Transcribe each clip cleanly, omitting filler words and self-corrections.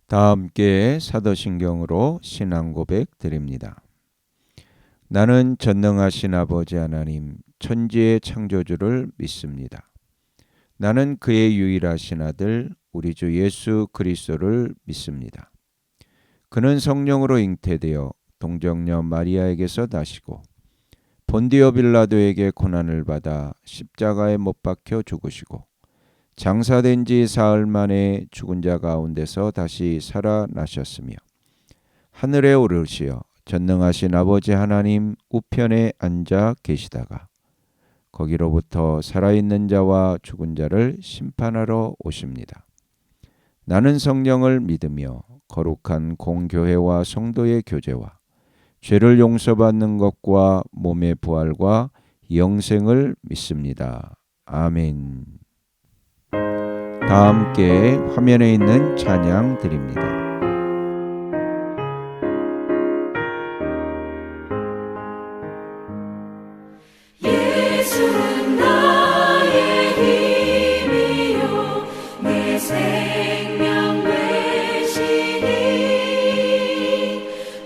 다 함께 사도신경으로 신앙 고백 드립니다. 나는 전능하신 아버지 하나님 천지의 창조주를 믿습니다. 나는 그의 유일하신 아들 우리 주 예수 그리스도를 믿습니다. 그는 성령으로 잉태되어 동정녀 마리아에게서 나시고 본디오 빌라도에게 고난을 받아 십자가에 못 박혀 죽으시고 장사된 지 사흘 만에 죽은 자 가운데서 다시 살아나셨으며 하늘에 오르시어 전능하신 아버지 하나님 우편에 앉아 계시다가 거기로부터 살아있는 자와 죽은 자를 심판하러 오십니다. 나는 성령을 믿으며 거룩한 공교회와 성도의 교제와 죄를 용서받는 것과 몸의 부활과 영생을 믿습니다. 아멘. 다 함께 화면에 있는 찬양 드립니다. 예수는 나의 힘이요 내 생명 되시니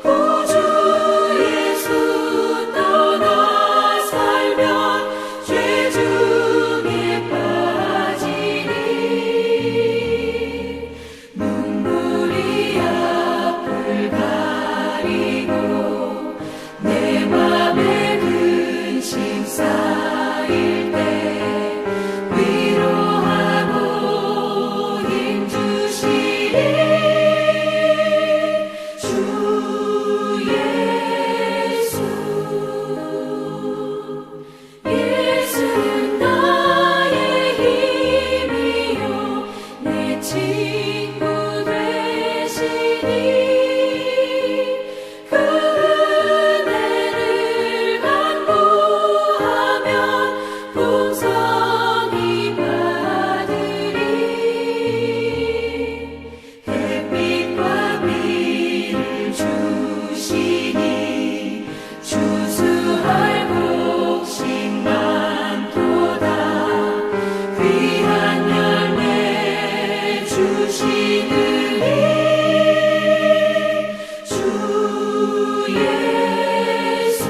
구주 예수 떠나 살면 죄 중에 빠지니 눈물이 앞을 가리고 내 맘에 근심 쌓일 때 위로하고 힘 주시리 주 예수. 예수는 나의 힘이요 내 친구 되시니 그 은혜를 간구하면 풍성히 받으리 햇빛과 비를 주시니 추수할 곡식 많도다 귀한 열매 주시느니 주 예수.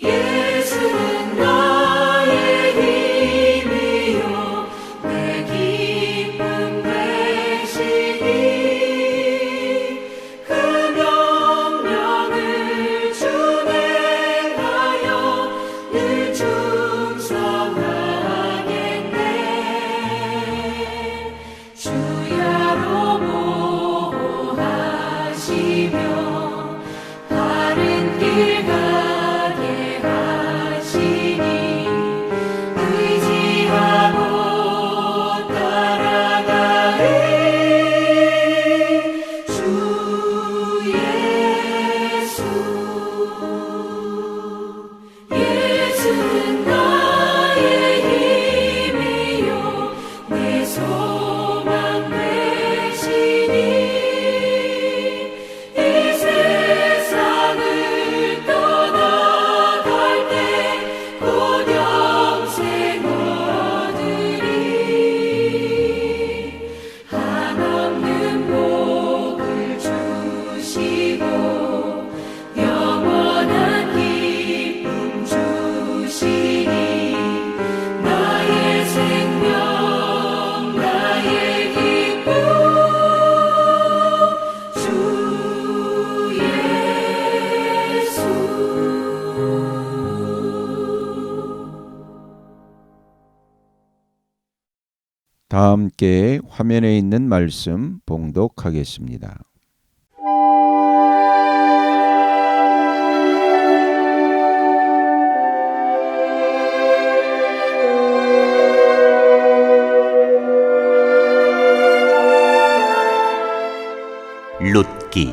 예수는 나의 힘이요 내 기쁨 되시니 그 명령을 준행하여 늘 충성하겠네 주야로 보호하시며 바른 길 가게 하시니 의지하고 따라가리 주 예수. 예수는 나의 힘이요 내 소망 되시니 이 세상을 떠나갈 때 곧 영생 얻으리 한없는 복을 주시고 영원한 기쁨 주시니 나의 생명 나의 기쁨 주 예수. 다 함께 화면에 있는 말씀 봉독하겠습니다. 룻기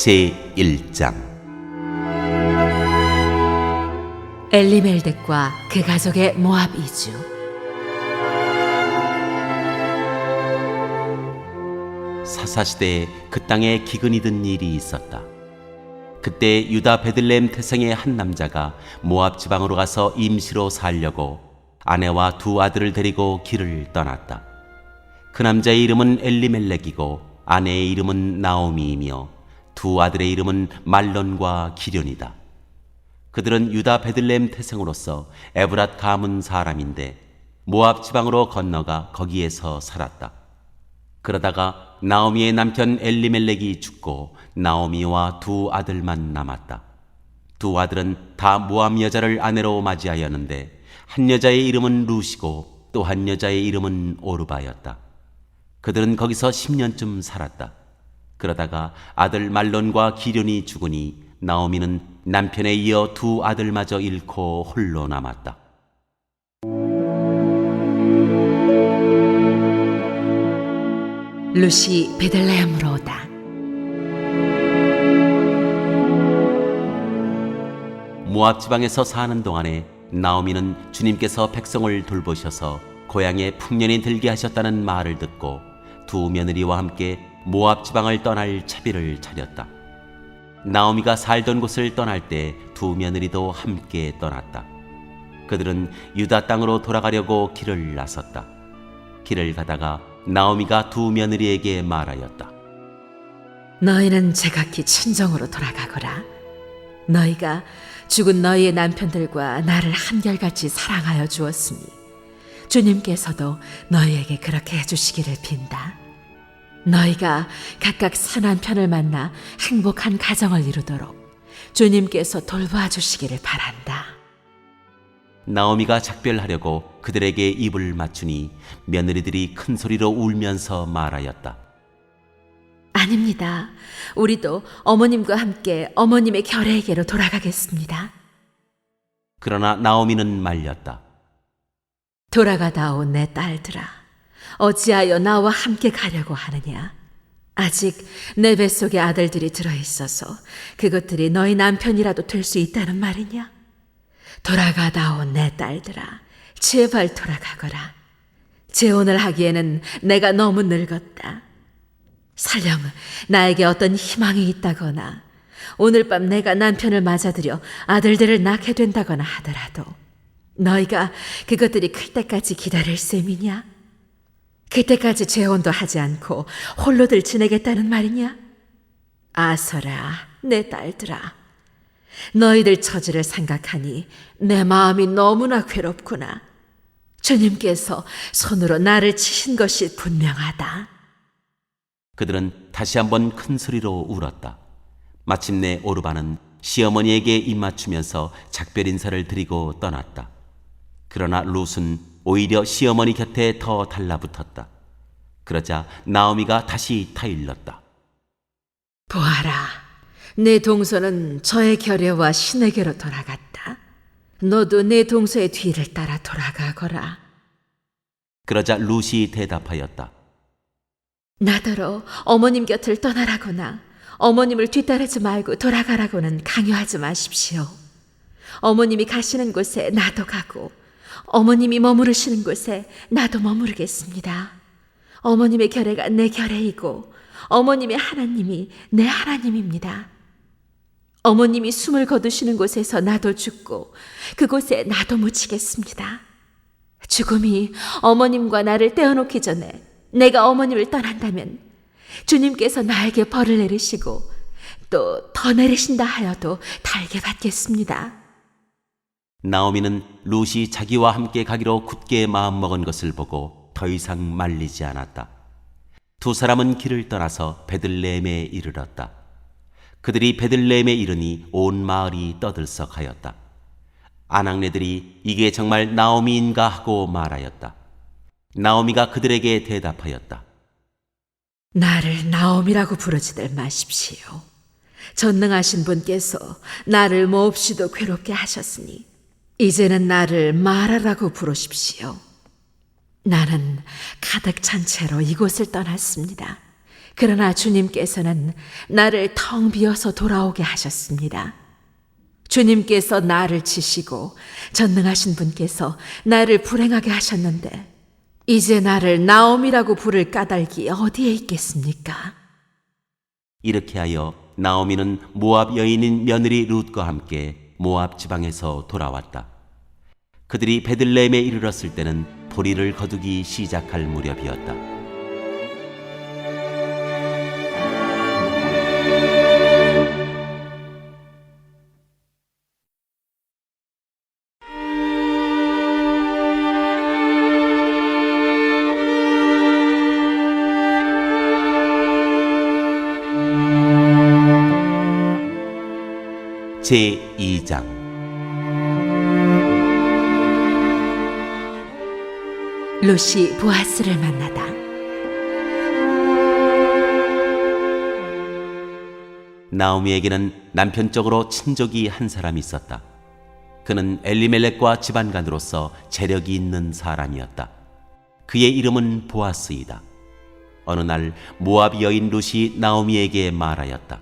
제1장. 엘리멜렉과 그 가족의 모압 이주. 사사시대에 그 땅에 기근이 든 일이 있었다. 그때 유다 베들레헴 태생의 한 남자가 모압 지방으로 가서 임시로 살려고 아내와 두 아들을 데리고 길을 떠났다. 그 남자의 이름은 엘리멜렉이고 아내의 이름은 나오미이며 두 아들의 이름은 말론과 기련이다. 그들은 유다 베들레헴 태생으로서 에브랏 가문 사람인데 모압 지방으로 건너가 거기에서 살았다. 그러다가 나오미의 남편 엘리멜렉이 죽고 나오미와 두 아들만 남았다. 두 아들은 다 모압 여자를 아내로 맞이하였는데 한 여자의 이름은 룻이고 또 한 여자의 이름은 오르바였다. 그들은 거기서 10년쯤 살았다. 그러다가 아들 말론과 기련이 죽으니 나오미는 남편에 이어 두 아들마저 잃고 홀로 남았다. 룻이 베들레헴으로 오다. 모압 지방에서 사는 동안에 나오미는 주님께서 백성을 돌보셔서 고향에 풍년이 들게 하셨다는 말을 듣고 두 며느리와 함께 모압 지방을 떠날 차비를 차렸다. 나오미가 살던 곳을 떠날 때 두 며느리도 함께 떠났다. 그들은 유다 땅으로 돌아가려고 길을 나섰다. 길을 가다가 나오미가 두 며느리에게 말하였다. 너희는 제각기 친정으로 돌아가거라. 너희가 죽은 너희의 남편들과 나를 한결같이 사랑하여 주었으니 주님께서도 너희에게 그렇게 해주시기를 빈다. 너희가 각각 선한 편을 만나 행복한 가정을 이루도록 주님께서 돌봐 주시기를 바란다. 나오미가 작별하려고 그들에게 입을 맞추니 며느리들이 큰 소리로 울면서 말하였다. 아닙니다. 우리도 어머님과 함께 어머님의 결례에게로 돌아가겠습니다. 그러나 나오미는 말렸다. 돌아가다오 내 딸들아. 어찌하여 나와 함께 가려고 하느냐? 아직 내 뱃속에 아들들이 들어있어서 그것들이 너희 남편이라도 될 수 있다는 말이냐? 돌아가다오 내 딸들아. 제발 돌아가거라. 재혼을 하기에는 내가 너무 늙었다. 설령 나에게 어떤 희망이 있다거나 오늘 밤 내가 남편을 맞아들여 아들들을 낳게 된다거나 하더라도 너희가 그것들이 클 때까지 기다릴 셈이냐? 그때까지 재혼도 하지 않고 홀로들 지내겠다는 말이냐? 아서라 내 딸들아, 너희들 처지를 생각하니 내 마음이 너무나 괴롭구나. 주님께서 손으로 나를 치신 것이 분명하다. 그들은 다시 한번 큰 소리로 울었다. 마침내 오르바는 시어머니에게 입맞추면서 작별 인사를 드리고 떠났다. 그러나 룻은 오히려 시어머니 곁에 더 달라붙었다. 그러자 나오미가 다시 타일렀다. 보아라, 내 동서는 저의 결례와 신에게로 돌아갔다. 너도 내 동서의 뒤를 따라 돌아가거라. 그러자 룻이 대답하였다. 나더러 어머님 곁을 떠나라거나 어머님을 뒤따르지 말고 돌아가라고는 강요하지 마십시오. 어머님이 가시는 곳에 나도 가고 어머님이 머무르시는 곳에 나도 머무르겠습니다. 어머님의 결례가 내 결례이고 어머님의 하나님이 내 하나님입니다. 어머님이 숨을 거두시는 곳에서 나도 죽고 그곳에 나도 묻히겠습니다. 죽음이 어머님과 나를 떼어놓기 전에 내가 어머님을 떠난다면 주님께서 나에게 벌을 내리시고 또 더 내리신다 하여도 달게 받겠습니다. 나오미는 룻이 자기와 함께 가기로 굳게 마음먹은 것을 보고 더 이상 말리지 않았다. 두 사람은 길을 떠나서 베들레헴에 이르렀다. 그들이 베들레헴에 이르니 온 마을이 떠들썩하였다. 아낙네들이 이게 정말 나오미인가 하고 말하였다. 나오미가 그들에게 대답하였다. 나를 나옴이라고 부르지들 마십시오. 전능하신 분께서 나를 몹시도 괴롭게 하셨으니 이제는 나를 마라라고 부르십시오. 나는 가득 찬 채로 이곳을 떠났습니다. 그러나 주님께서는 나를 텅 비어서 돌아오게 하셨습니다. 주님께서 나를 치시고 전능하신 분께서 나를 불행하게 하셨는데 이제 나를 나옴이라고 부를 까닭이 어디에 있겠습니까? 이렇게 하여 나오미는 모압 여인인 며느리 룻과 함께 모압 지방에서 돌아왔다. 그들이 베들레헴에 이르렀을 때는 보리를 거두기 시작할 무렵이었다. 제2장 룻이 보아스를 만나다. 나오미에게는 남편적으로 친족이 한 사람이 있었다. 그는 엘리멜렉과 집안간으로서 재력이 있는 사람이었다. 그의 이름은 보아스이다. 어느 날 모압 여인 룻이 나오미에게 말하였다.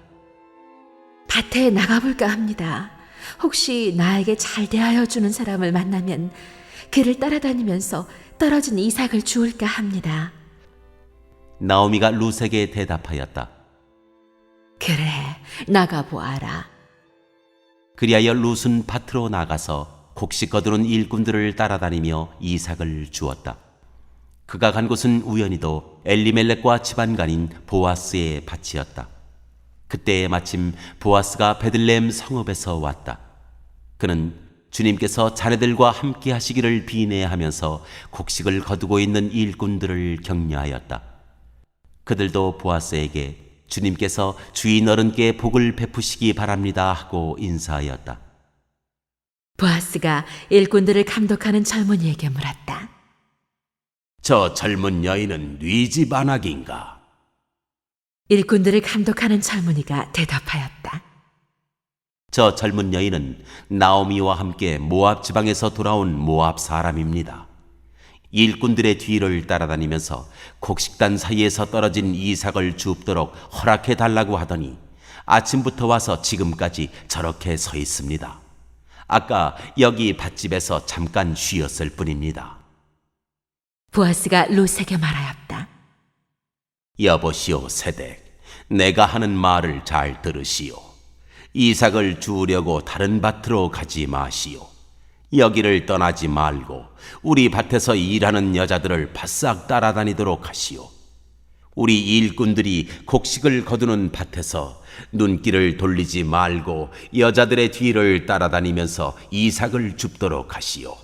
밭에 나가볼까 합니다. 혹시 나에게 잘 대하여 주는 사람을 만나면 그를 따라다니면서 떨어진 이삭을 주울까 합니다. 나오미가 룻에게 대답하였다. 그래, 나가보아라. 그리하여 룻은 밭으로 나가서 곡식 거두는 일꾼들을 따라다니며 이삭을 주었다. 그가 간 곳은 우연히도 엘리멜렉과 집안간인 보아스의 밭이었다. 그때 마침 보아스가 베들레헴 성읍에서 왔다. 그는 주님께서 자네들과 함께 하시기를 비내하면서 곡식을 거두고 있는 일꾼들을 격려하였다. 그들도 보아스에게 주님께서 주인 어른께 복을 베푸시기 바랍니다 하고 인사하였다. 보아스가 일꾼들을 감독하는 젊은이에게 물었다. 저 젊은 여인은 네 집 안악인가? 일꾼들을 감독하는 젊은이가 대답하였다. 저 젊은 여인은 나오미와 함께 모압 지방에서 돌아온 모압 사람입니다. 일꾼들의 뒤를 따라다니면서 곡식단 사이에서 떨어진 이삭을 줍도록 허락해 달라고 하더니 아침부터 와서 지금까지 저렇게 서 있습니다. 아까 여기 밭집에서 잠깐 쉬었을 뿐입니다. 보아스가 룻에게 말하였다. 여보시오 세덱, 내가 하는 말을 잘 들으시오. 이삭을 주우려고 다른 밭으로 가지 마시오. 여기를 떠나지 말고 우리 밭에서 일하는 여자들을 바싹 따라다니도록 하시오. 우리 일꾼들이 곡식을 거두는 밭에서 눈길을 돌리지 말고 여자들의 뒤를 따라다니면서 이삭을 줍도록 하시오.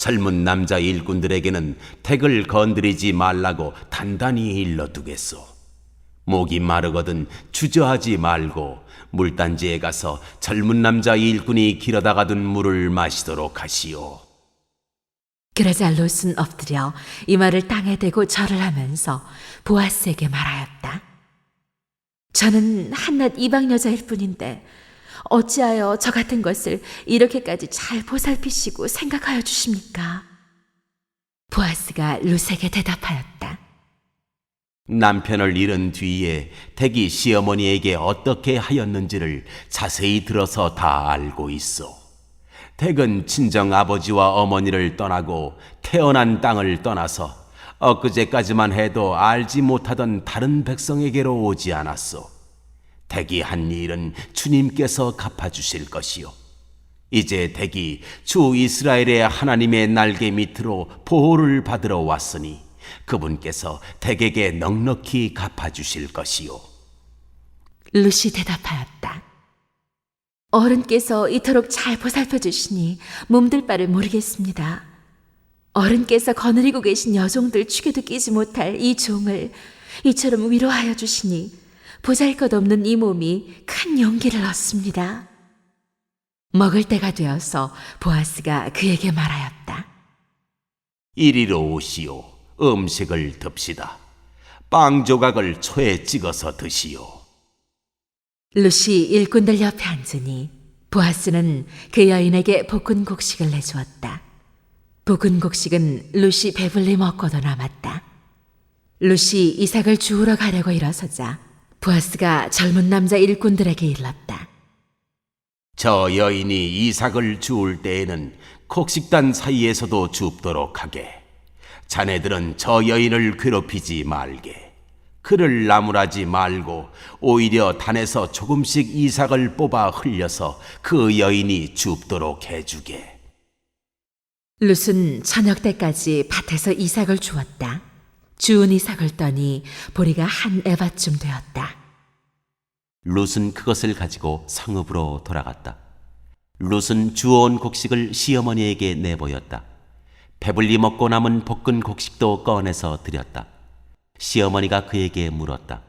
젊은 남자 일꾼들에게는 택을 건드리지 말라고 단단히 일러두겠소. 목이 마르거든 주저하지 말고 물단지에 가서 젊은 남자 일꾼이 길어다가 둔 물을 마시도록 하시오. 그러자 롯은 엎드려 이마를 땅에 대고 절을 하면서 보아스에게 말하였다. 저는 한낱 이방 여자일 뿐인데 어찌하여 저 같은 것을 이렇게까지 잘 보살피시고 생각하여 주십니까? 보아스가 롯에게 대답하였다. 남편을 잃은 뒤에 댁이 시어머니에게 어떻게 하였는지를 자세히 들어서 다 알고 있어. 댁은 친정 아버지와 어머니를 떠나고 태어난 땅을 떠나서 엊그제까지만 해도 알지 못하던 다른 백성에게로 오지 않았소. 댁이 한 일은 주님께서 갚아주실 것이요. 이제 댁이 주 이스라엘의 하나님의 날개 밑으로 보호를 받으러 왔으니 그분께서 댁에게 넉넉히 갚아주실 것이요. 룻이 대답하였다. 어른께서 이토록 잘 보살펴 주시니 몸둘 바를 모르겠습니다. 어른께서 거느리고 계신 여종들 축에도 끼지 못할 이 종을 이처럼 위로하여 주시니 보잘것없는 이 몸이 큰 용기를 얻습니다. 먹을 때가 되어서 보아스가 그에게 말하였다. 이리로 오시오. 음식을 듭시다. 빵 조각을 초에 찍어서 드시오. 룻이 일꾼들 옆에 앉으니 보아스는 그 여인에게 볶은 곡식을 내주었다. 볶은 곡식은 룻이 배불리 먹고도 남았다. 룻이 이삭을 주우러 가려고 일어서자 보아스가 젊은 남자 일꾼들에게 일렀다. 저 여인이 이삭을 주울 때에는 곡식단 사이에서도 줍도록 하게. 자네들은 저 여인을 괴롭히지 말게. 그를 나무라지 말고 오히려 단에서 조금씩 이삭을 뽑아 흘려서 그 여인이 줍도록 해주게. 룻은 저녁 때까지 밭에서 이삭을 주웠다. 주운 이삭을 떠니 보리가 한 에바쯤 되었다. 룻은 그것을 가지고 성읍으로 돌아갔다. 룻은 주워온 곡식을 시어머니에게 내보였다. 배불리 먹고 남은 볶은 곡식도 꺼내서 드렸다. 시어머니가 그에게 물었다.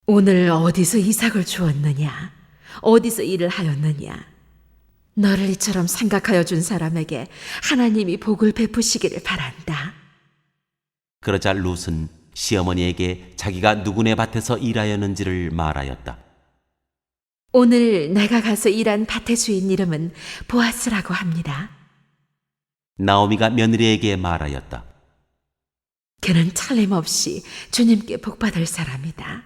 오늘 어디서 이삭을 주었느냐? 어디서 일을 하였느냐? 너를 이처럼 생각하여 준 사람에게 하나님이 복을 베푸시기를 바란다. 그러자 룻은 시어머니에게 자기가 누구네 밭에서 일하였는지를 말하였다. 오늘 내가 가서 일한 밭의 주인 이름은 보아스라고 합니다. 나오미가 며느리에게 말하였다. 그는 틀림없이 주님께 복받을 사람이다.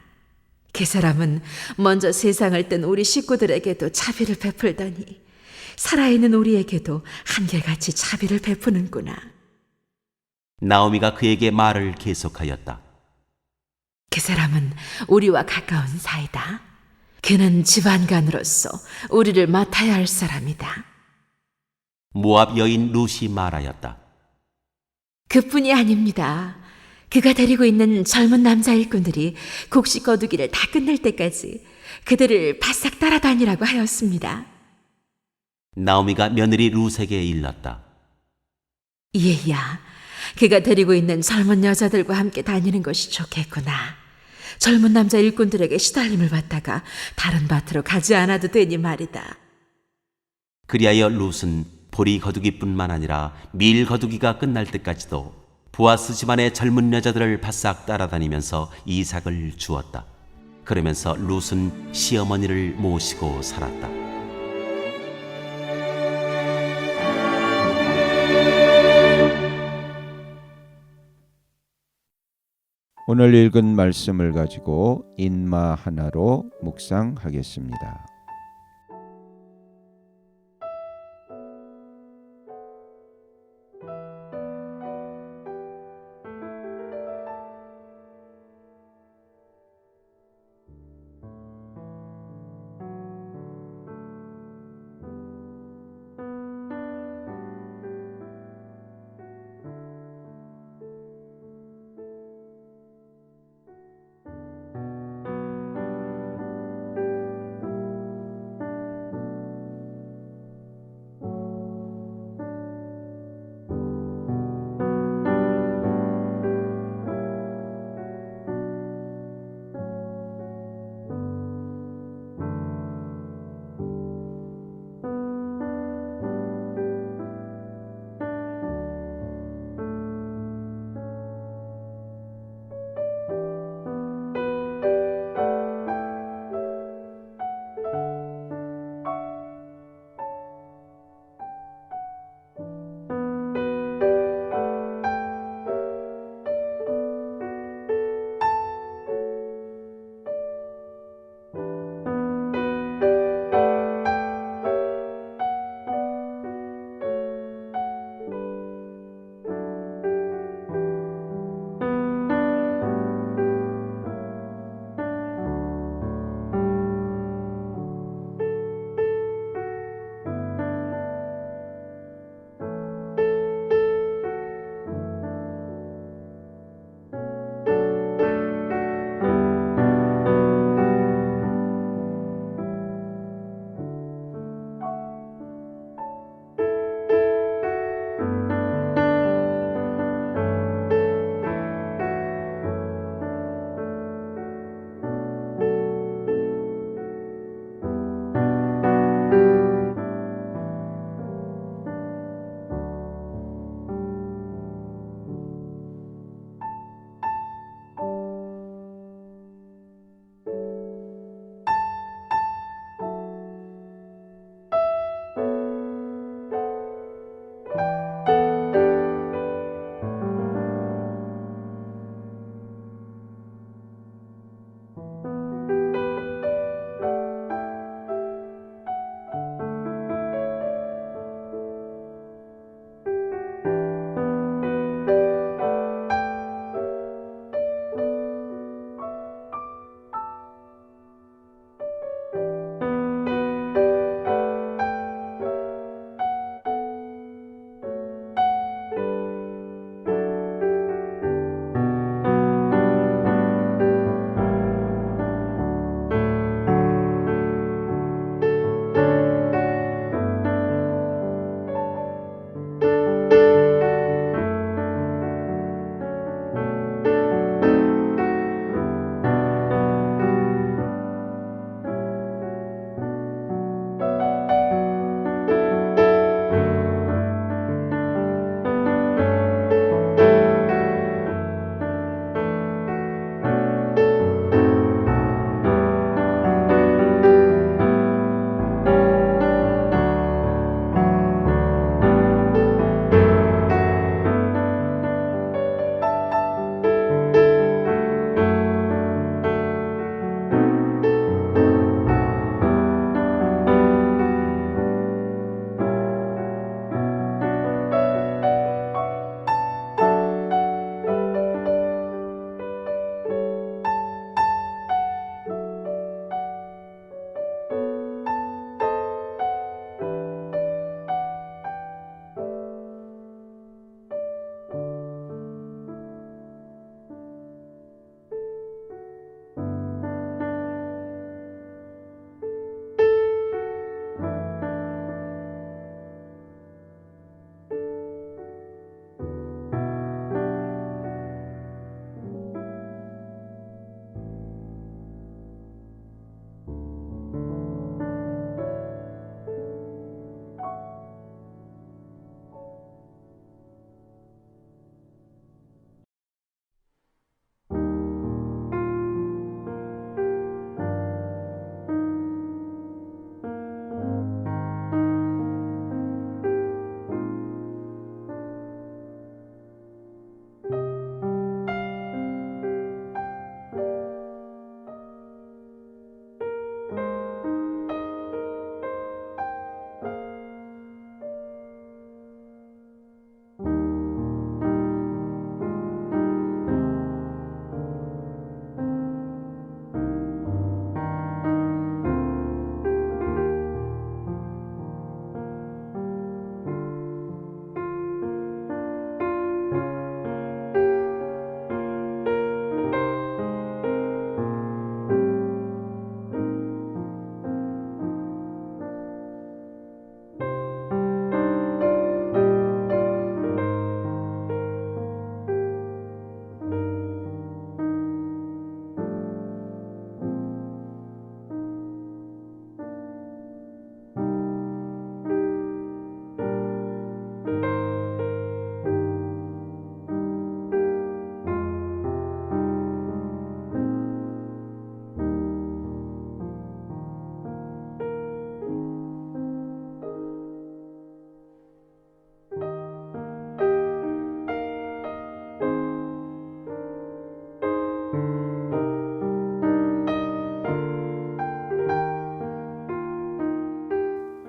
그 사람은 먼저 세상을 뜬 우리 식구들에게도 자비를 베풀더니 살아있는 우리에게도 한결같이 자비를 베푸는구나. 나오미가 그에게 말을 계속하였다. 그 사람은 우리와 가까운 사이다. 그는 집안간으로서 우리를 맡아야 할 사람이다. 모압 여인 룻이 말하였다. 그뿐이 아닙니다. 그가 데리고 있는 젊은 남자 일꾼들이 곡식 거두기를 다 끝낼 때까지 그들을 바싹 따라다니라고 하였습니다. 나오미가 며느리 룻에게 일렀다. 얘야, 그가 데리고 있는 젊은 여자들과 함께 다니는 것이 좋겠구나. 젊은 남자 일꾼들에게 시달림을 받다가 다른 밭으로 가지 않아도 되니 말이다. 그리하여 룻은 보리 거두기뿐만 아니라 밀 거두기가 끝날 때까지도 보아스 집안의 젊은 여자들을 바싹 따라다니면서 이삭을 주었다. 그러면서 룻은 시어머니를 모시고 살았다. 오늘 읽은 말씀을 가지고 인마 하나로 묵상하겠습니다.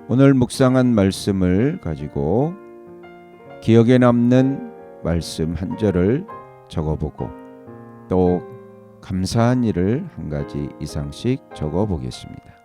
오늘 묵상한 말씀을 가지고 기억에 남는 말씀 한 절을 적어보고 또 감사한 일을 한 가지 이상씩 적어보겠습니다.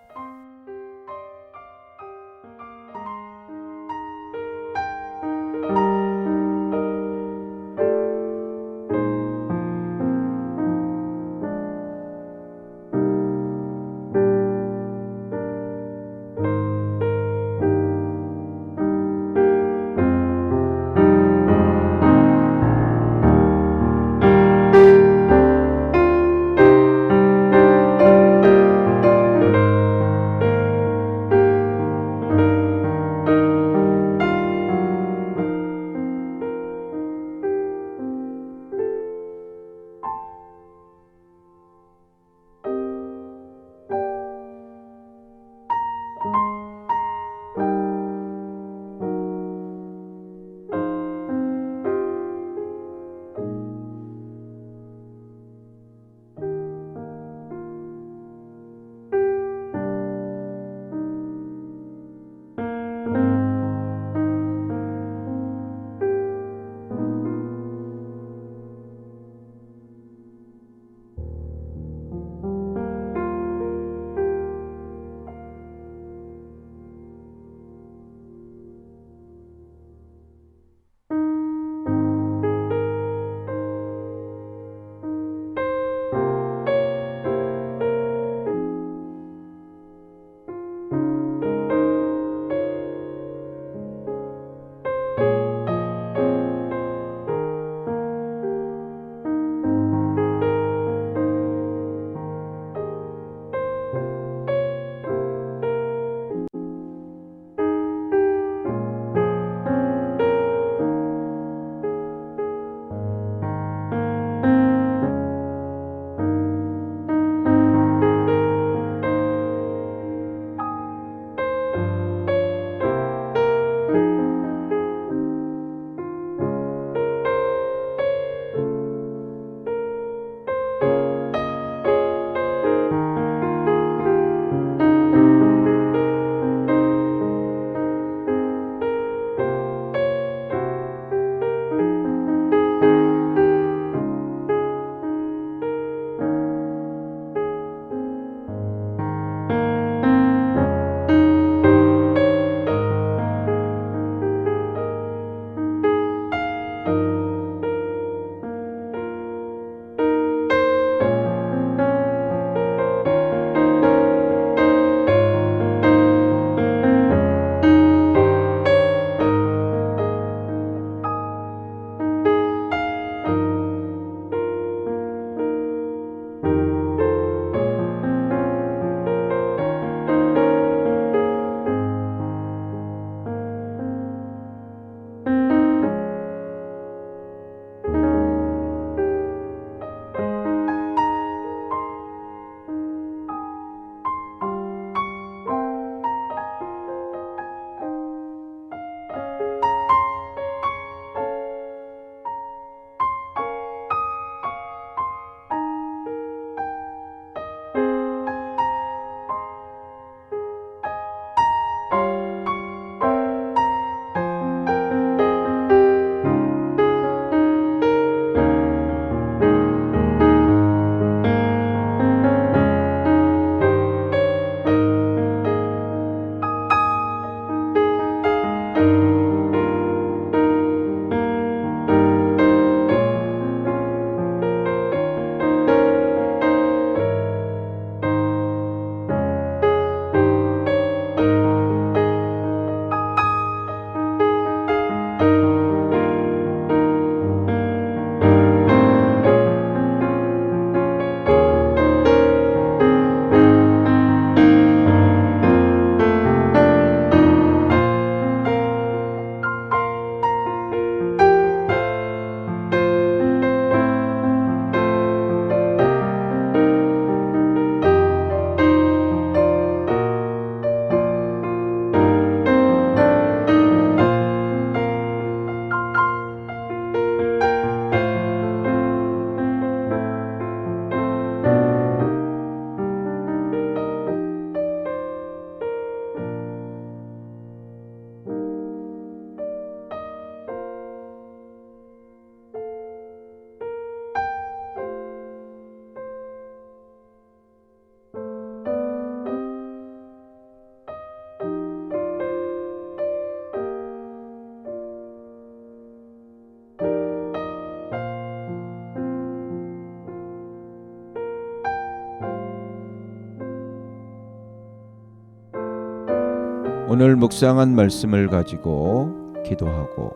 오늘 묵상한 말씀을 가지고 기도하고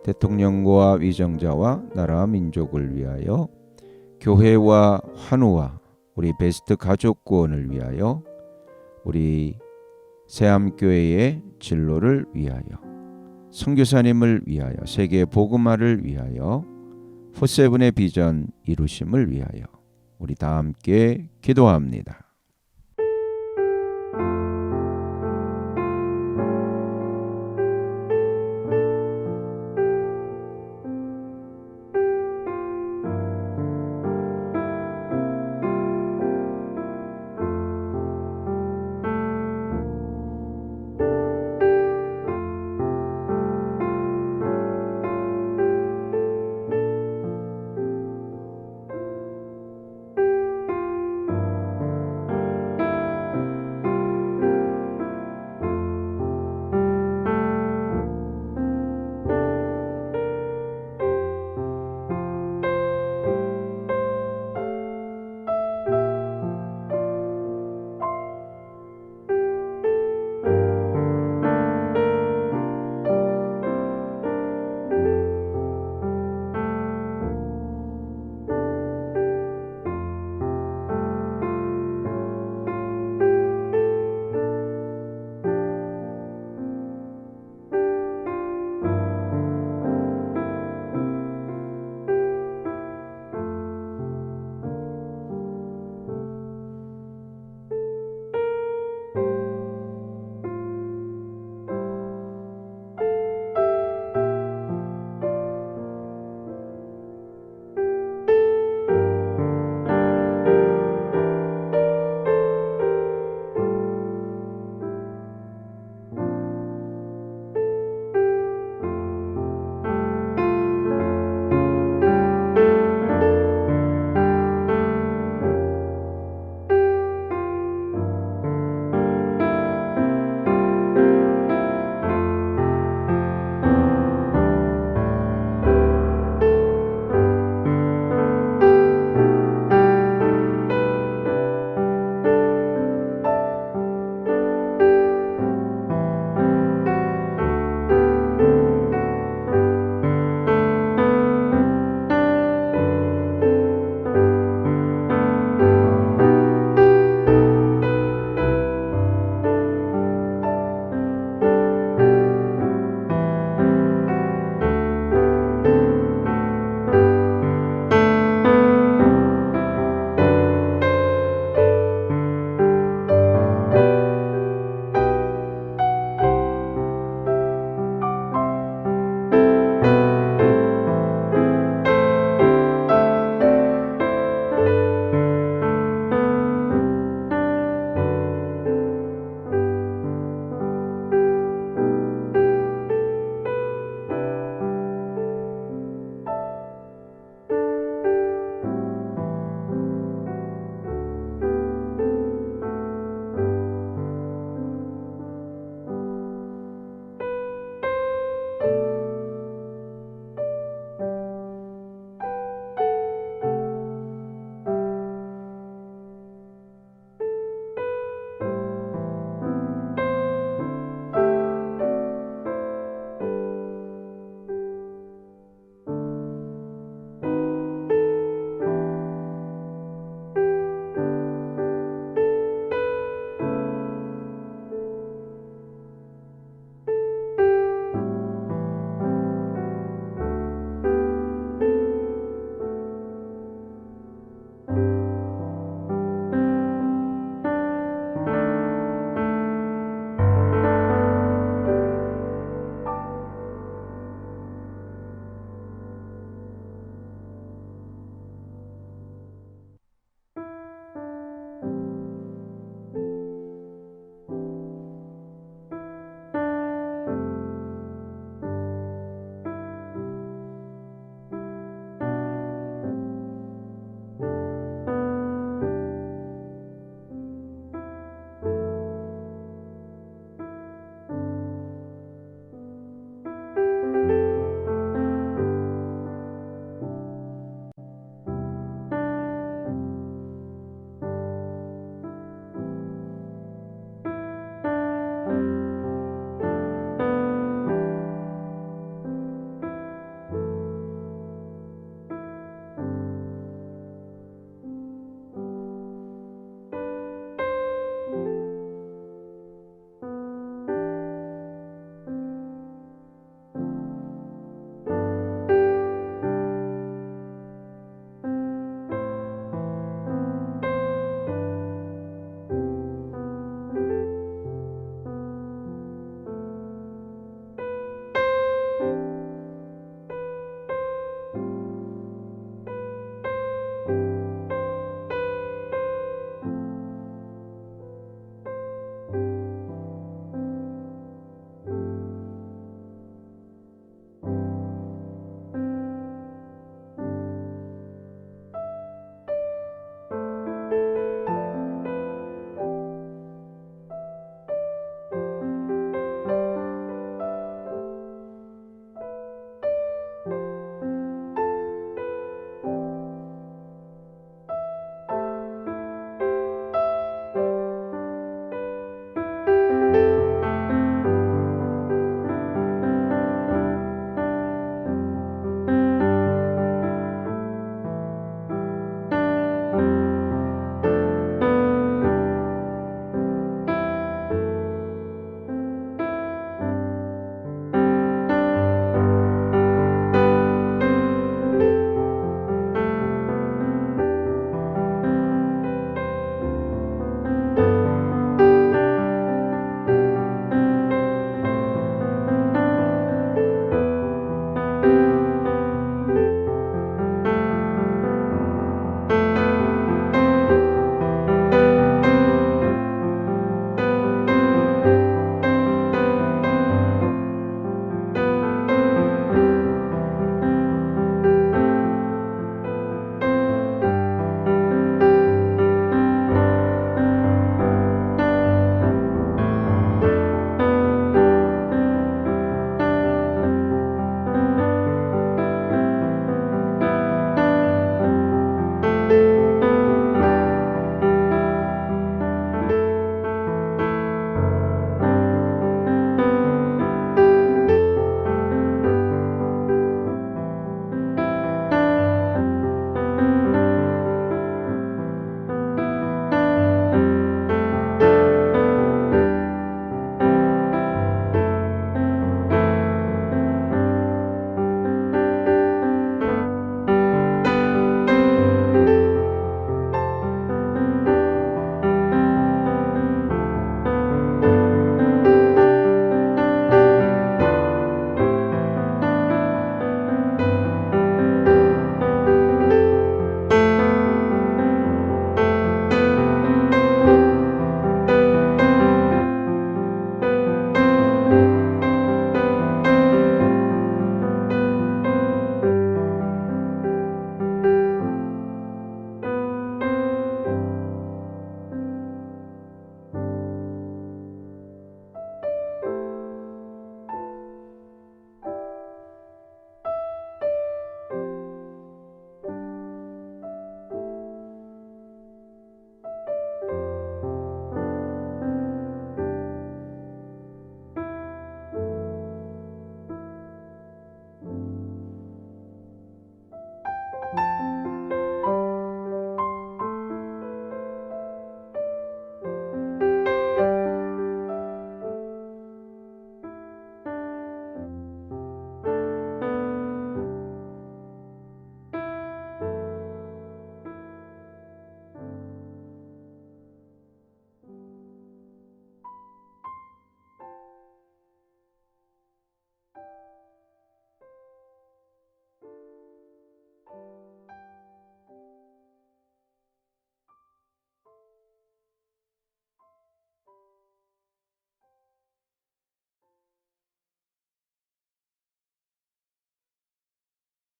대통령과 위정자와 나라 민족을 위하여 교회와 환우와 우리 베스트 가족 구원을 위하여 우리 새암교회의 진로를 위하여 선교사님을 위하여 세계 복음화를 위하여 포세븐의 비전 이루심을 위하여 우리 다 함께 기도합니다.